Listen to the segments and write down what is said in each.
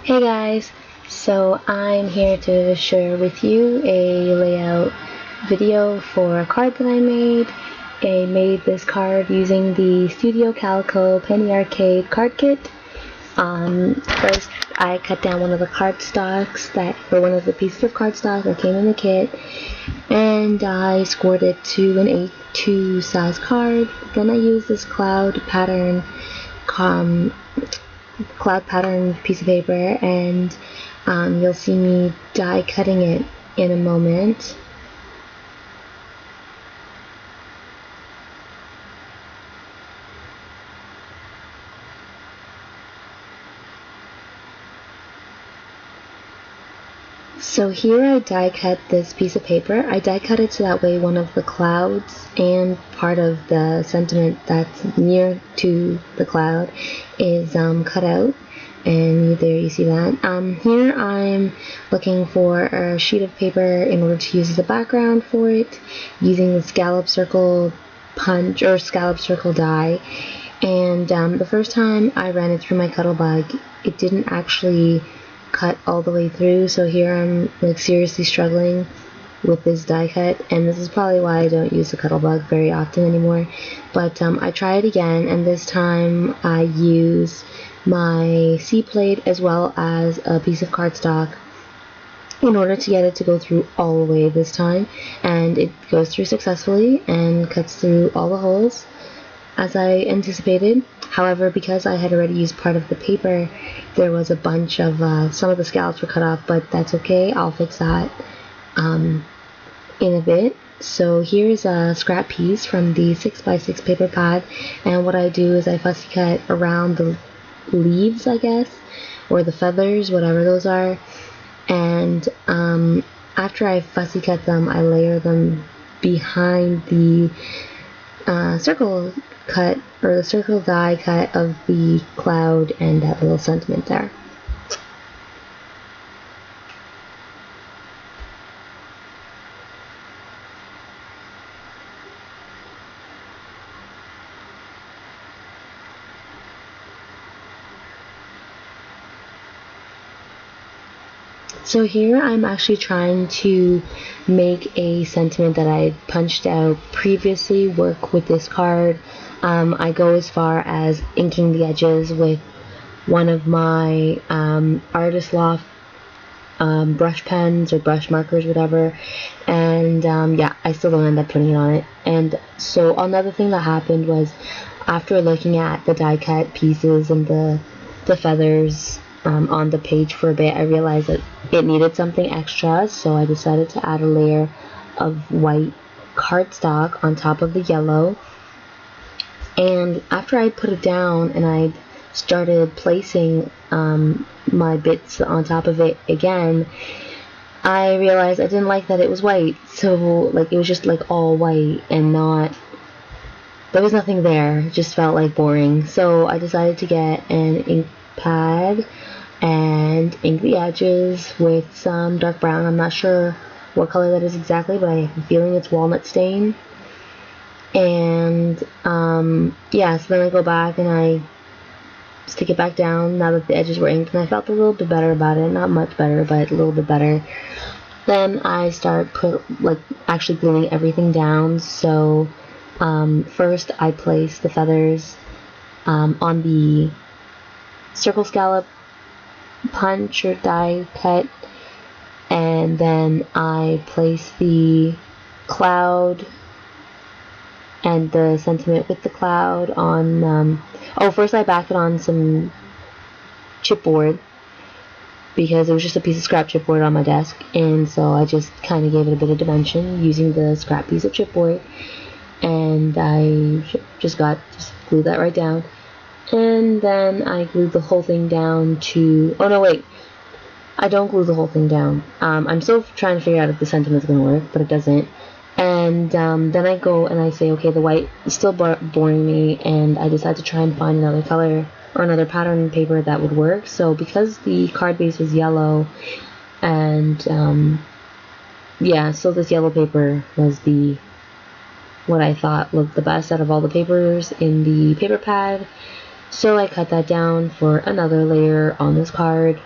Hey guys, so I'm here to share with you a layout video for a card that I made. I made this card using the Studio Calico Penny Arcade card kit. First I cut down one of the cardstocks or one of the pieces of cardstock that came in the kit, and I scored it to an A2 size card. Then I used this cloud pattern piece of paper, and you'll see me die cutting it in a moment. So here I die cut this piece of paper. I die cut it so that way one of the clouds and part of the sentiment that's near to the cloud is cut out. And there you see that. Here I'm looking for a sheet of paper in order to use as a background for it, using the scallop circle punch or scallop circle die. And the first time I ran it through my Cuttlebug, it didn't actually cut all the way through, so here I'm like seriously struggling with this die cut, and this is probably why I don't use the Cuttlebug very often anymore. But I try it again, and this time I use my C plate as well as a piece of cardstock in order to get it to go through all the way this time, and it goes through successfully and cuts through all the holes as I anticipated. However, because I had already used part of the paper, there was a bunch of some of the scallops were cut off, but that's okay. I'll fix that in a bit. So here's a scrap piece from the 6x6 paper pad, and what I do is I fussy cut around the leaves, I guess, or the feathers, whatever those are, and after I fussy cut them, I layer them behind the circle cut, or the circle die cut of the cloud and that little sentiment there. So here I'm actually trying to make a sentiment that I punched out previously work with this card. I go as far as inking the edges with one of my Artist Loft brush pens or brush markers, whatever, and yeah, I still don't end up putting it on it. And so another thing that happened was, after looking at the die cut pieces and the feathers on the page for a bit, I realized that it needed something extra, so I decided to add a layer of white cardstock on top of the yellow. And after I put it down and I started placing my bits on top of it again, I realized I didn't like that it was white. So like it was just like all white and there was nothing there. It just felt like boring. So I decided to get an ink pad and ink the edges with some dark brown. I'm not sure what color that is exactly, but I have a feeling it's walnut stain. And yeah, so then I go back and I stick it back down now that the edges were inked, and I felt a little bit better about it. Not much better, but a little bit better. Then I start actually gluing everything down. So first I place the feathers on the circle scallop punch or die cut, and then I place the cloud and the sentiment with the cloud on first I back it on some chipboard, because it was just a piece of scrap chipboard on my desk, and so I just kind of gave it a bit of dimension using the scrap piece of chipboard, and I just glued that right down. And then I glued the whole thing down to, oh no wait, I don't glue the whole thing down. I'm still trying to figure out if the sentiment's going to work, but it doesn't. And then I go and I say, okay, the white is still boring me, and I decide to try and find another color or another pattern paper that would work. So because the card base was yellow, and yeah, so this yellow paper was what I thought looked the best out of all the papers in the paper pad. So I cut that down for another layer on this card,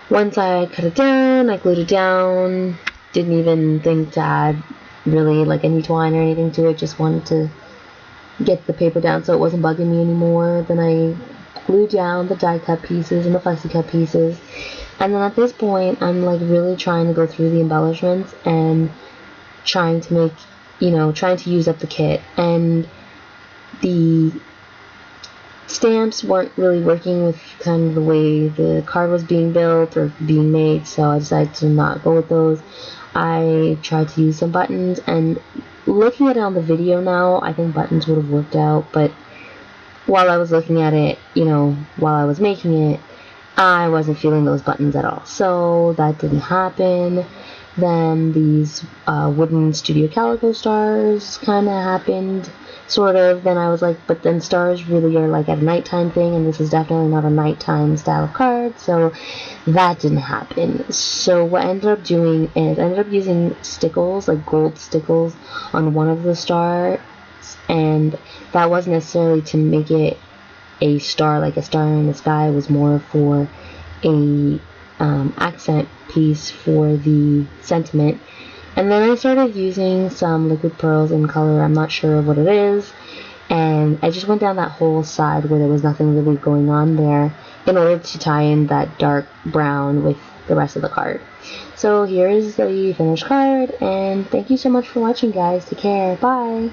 once I cut it down, I glued it down. Didn't even think to add really like any twine or anything to it. Just wanted to get the paper down so it wasn't bugging me anymore. Then I glued down the die cut pieces and the fussy cut pieces. And then at this point, I'm like really trying to go through the embellishments and trying to make, trying to use up the kit. And the stamps weren't really working with kind of the way the card was being built or being made, so I decided to not go with those. I tried to use some buttons, and looking at it on the video now, I think buttons would have worked out, but while I was looking at it, while I was making it, I wasn't feeling those buttons at all, so that didn't happen. Then these wooden Studio Calico stars kind of happened, sort of. Then I was like, but then stars really are like a nighttime thing, and this is definitely not a nighttime style of card, so that didn't happen. So what I ended up doing is I ended up using stickles, like gold stickles, on one of the stars, and that wasn't necessarily to make it a star, like a star in the sky. It was more for a accent piece for the sentiment. And then I started using some liquid pearls in color, I'm not sure what it is, and I just went down that whole side where there was nothing really going on there in order to tie in that dark brown with the rest of the card. So here is the finished card, and thank you so much for watching, guys. Take care. Bye.